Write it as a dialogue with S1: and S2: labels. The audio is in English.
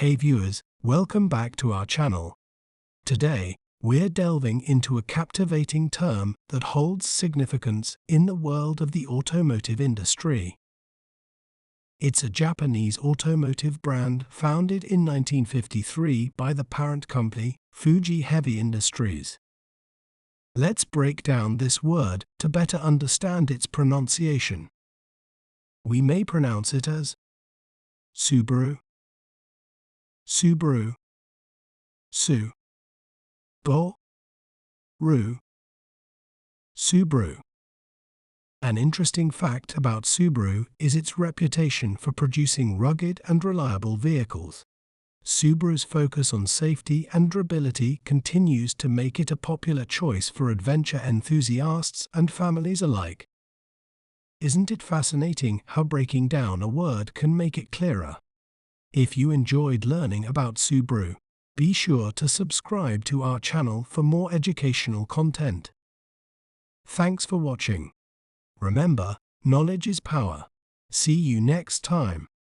S1: Hey viewers, welcome back to our channel. Today, we're delving into a captivating term that holds significance in the world of the automotive industry. It's a Japanese automotive brand founded in 1953 by the parent company, Fuji Heavy Industries. Let's break down this word to better understand its pronunciation. We may pronounce it as Subaru, Subaru, Subaru, Subaru. An interesting fact about Subaru is its reputation for producing rugged and reliable vehicles. Subaru's focus on safety and durability continues to make it a popular choice for adventure enthusiasts and families alike. Isn't it fascinating how breaking down a word can make it clearer? If you enjoyed learning about Subaru, be sure to subscribe to our channel for more educational content. Thanks for watching. Remember, knowledge is power. See you next time.